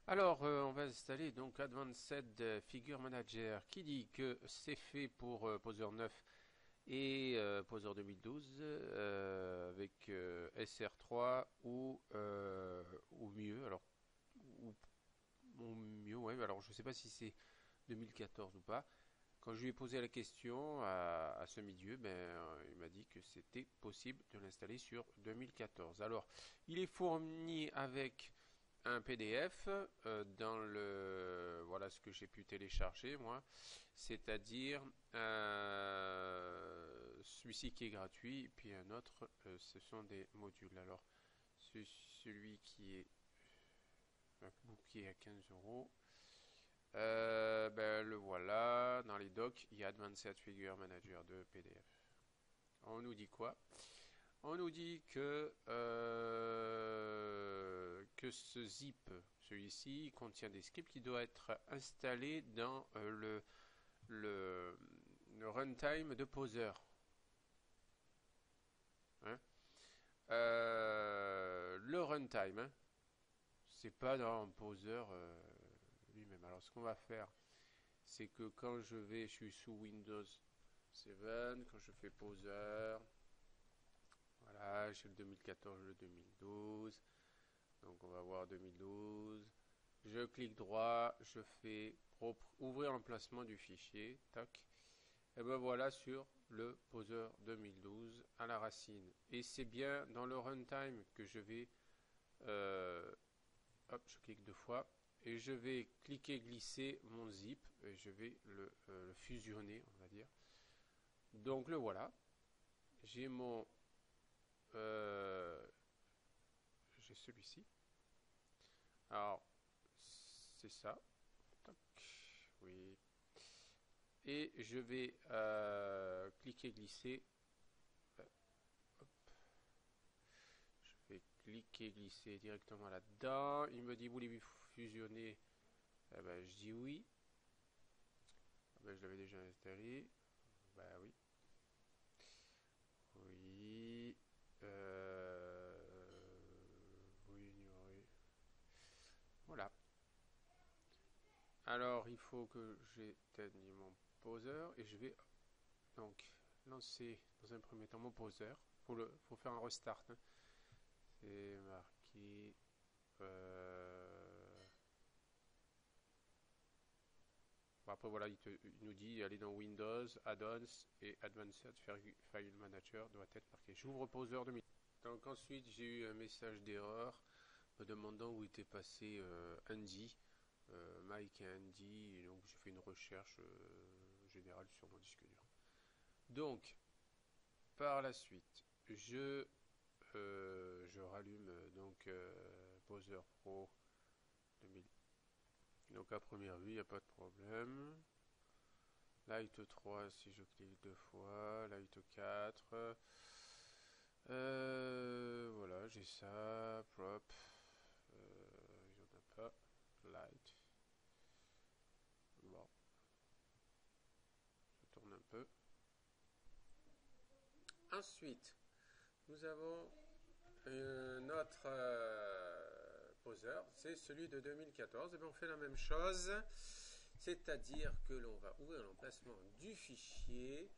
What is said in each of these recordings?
Alors, on va installer donc Advanced Figure Manager qui dit que c'est fait pour Poser 9 et Poser 2012 avec SR3 ou mieux. Alors, ou, ou mieux, ouais. Alors, je sais pas si c'est 2014 ou pas. Quand je lui ai posé la question à ce milieu, il m'a dit que c'était possible de l'installer sur 2014. Alors, il est fourni avec un PDF dans le voilà ce que j'ai pu télécharger moi, c'est-à-dire celui-ci qui est gratuit et puis un autre ce sont des modules. Alors celui qui est MacBook qui est à 15 €. Le voilà, dans les docs, il y a Advanced Figure Manager de PDF. On nous dit quoi? On nous dit que ce zip, celui-ci, contient des scripts qui doivent être installés dans le, le runtime de Poser. Hein. Le runtime, hein, c'est pas dans Poser lui-même. Alors ce qu'on va faire, c'est que quand je suis sous Windows 7, quand je fais Poser, voilà, j'ai le 2014, le 2012. Donc on va voir 2012. Je clique droit, je fais ouvrir l'emplacement du fichier, tac. Et ben voilà sur le Poser 2012 à la racine. Et c'est bien dans le runtime que je vais, euh, hop, je clique deux fois et je vais cliquer glisser mon zip et je vais le fusionner, on va dire. Donc le voilà. J'ai mon, euh, j'ai celui-ci. Alors c'est ça. Tac. Oui. Et je vais cliquer glisser. Euh, hop. Je vais cliquer glisser directement là-dedans. Il me dit voulez-vous fusionner? Eh ben, je dis oui. Ah ben, je l'avais déjà installé. Ben oui. Oui. Oui, ignorer. Voilà. Alors il faut que j'éteigne mon poser et je vais donc lancer dans un premier temps mon poser. Faut faire un restart, hein. C'est marqué. Bon, après voilà, il nous dit aller dans Windows, Add-ons et Advanced File Manager doit être marqué. J'ouvre Poser 2000. Donc ensuite j'ai eu un message d'erreur me demandant où était passé Andy, Mike et Andy, et donc j'ai fait une recherche générale sur mon disque dur. Donc par la suite, je rallume Poser Pro 2000. Donc à première vue, il n'y a pas de problème. Light 3 si je clique deux fois. Light 4. Voilà, j'ai ça. Prop. Il n'y en a pas. Light. Bon, je tourne un peu. Ensuite, nous avons notre poser, c'est celui de 2014. Et bien on fait la même chose, c'est-à-dire que l'on va ouvrir l'emplacement du fichier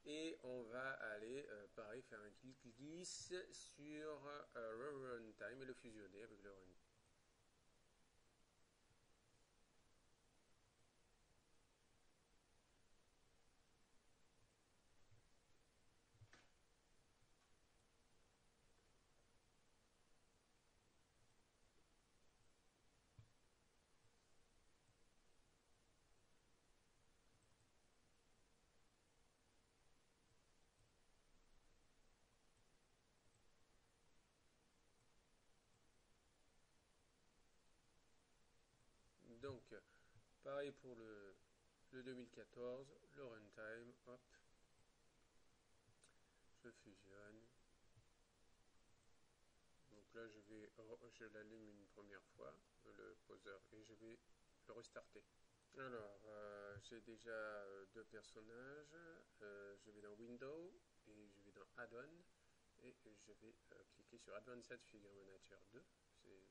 et on va aller, pareil, faire un clic glisse sur runtime et le fusionner avec le runtime. Donc, pareil pour le 2014, le runtime, hop, je fusionne. Donc là, je l'allume une première fois, le poser, et je vais le restarter. Alors, j'ai déjà deux personnages. Je vais dans Windows et je vais dans Add-on et je vais cliquer sur Advanced Figure Manager 2. C'est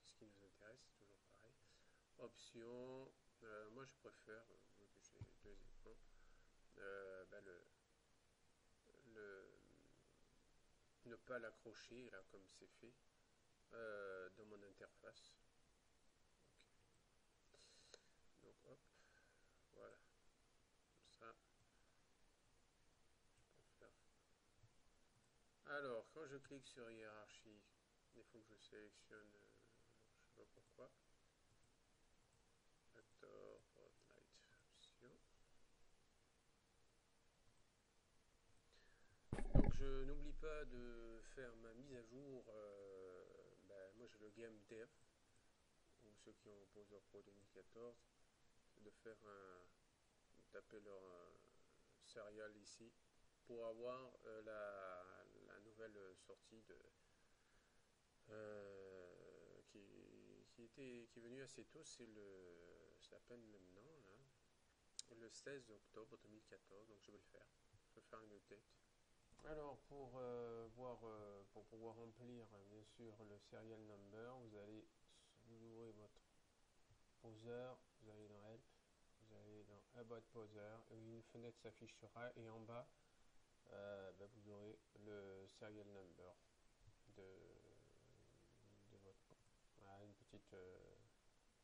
ce qui nous intéresse, toujours pareil. Option, moi je préfère, vu que j'ai deux écrans, bah, le, ne pas l'accrocher là comme c'est fait dans mon interface. Okay. Donc hop, voilà, comme ça, je peux faire. Alors, quand je clique sur hiérarchie, il faut que je sélectionne, je sais pas pourquoi, Actor, Light, Option. Donc je n'oublie pas de faire ma mise à jour. Ben, moi j'ai le Game Dev, ou ceux qui ont Poser Pro 2014, de faire de taper leur serial ici pour avoir la nouvelle sortie qui est venue assez tôt. C'est à peine maintenant là, le 16 octobre 2014. Donc je vais le faire. Je vais faire une update. Alors pour pouvoir remplir bien sûr le serial number, vous ouvrez votre poser, vous allez dans Help, vous allez dans About Poser, et une fenêtre s'affichera et en bas vous aurez le serial number de, de votre. Voilà, une petite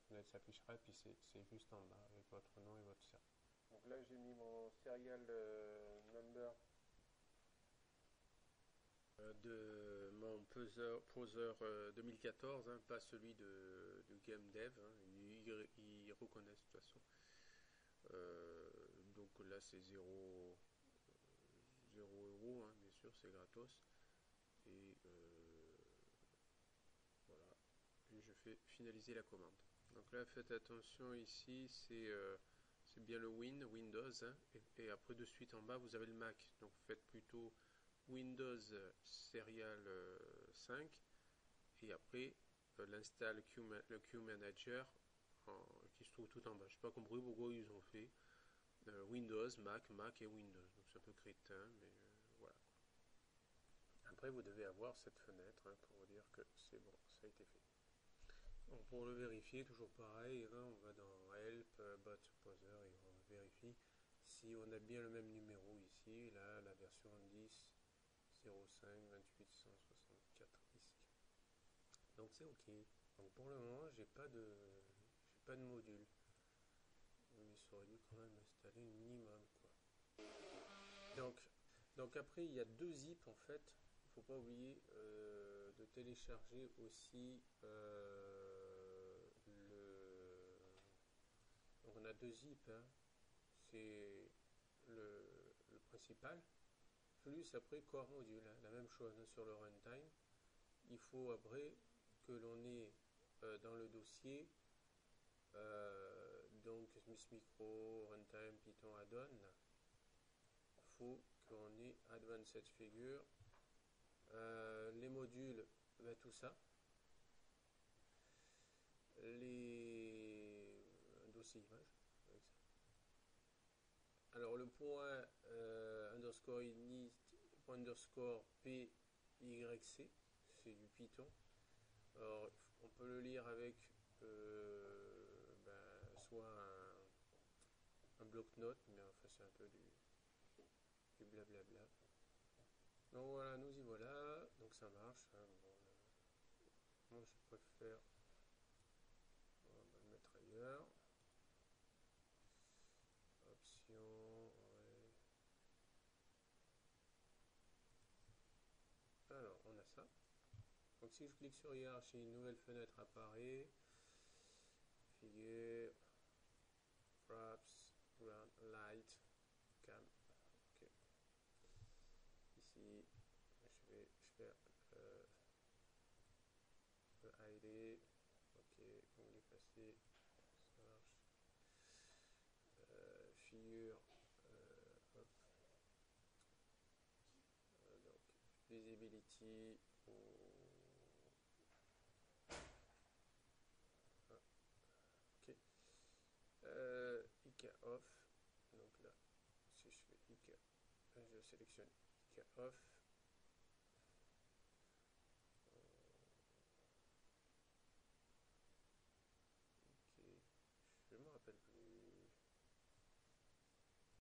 fenêtre s'affichera et puis c'est juste en bas avec votre nom et votre serial. Donc là j'ai mis mon serial number de mon Poser 2014, hein, pas celui de Game Dev, hein, ils reconnaissent de toute façon. Donc là c'est 0 €, hein, bien sûr, c'est gratos. Et voilà, et je fais finaliser la commande. Donc là faites attention ici, c'est bien le Windows, hein, et après de suite en bas vous avez le Mac. Donc faites plutôt Windows Serial 5 et après l'installe le Q Manager qui se trouve tout en bas. Je n'ai pas compris pourquoi ils ont fait Windows, Mac et Windows. Donc c'est un peu crétin, mais voilà. Après vous devez avoir cette fenêtre, hein, pour vous dire que c'est bon, ça a été fait. Donc pour le vérifier, toujours pareil, hein, on va dans Help, Bot Poser et on vérifie si on a bien le même numéro ici. Là, la version 10 05 28 164 disques. Donc c'est ok. Donc pour le moment, j'ai pas de module. Mais ça aurait dû quand même installer un minimum quoi. Donc après il y a deux zips en fait. Il faut pas oublier de télécharger aussi Donc on a deux zips, hein. C'est le principal. Plus après core module, hein. La même chose, hein, sur le runtime. Il faut après que l'on ait dans le dossier donc Smith Micro, Runtime, Python, Add-on. Il faut qu'on ait Advanced Figure, les modules, tout ça, les dossiers images avec ça. Alors le point underscore init underscore pyc, c'est du Python. Alors on peut le lire avec soit un bloc-notes, mais enfin c'est un peu du blablabla. Donc voilà, nous y voilà, donc ça marche, hein. Bon, moi je préfère, on va le mettre ailleurs, option, ouais. Alors on a ça. Donc si je clique sur hiérarchie, une nouvelle fenêtre apparaît, figure, fraps, light, cam, ok. Ici, je vais faire le ID, ok, donc l'effacer, ça marche. Figure, hop, donc visibility, ok. IK off, donc là, si je fais IK, je sélectionne IK off,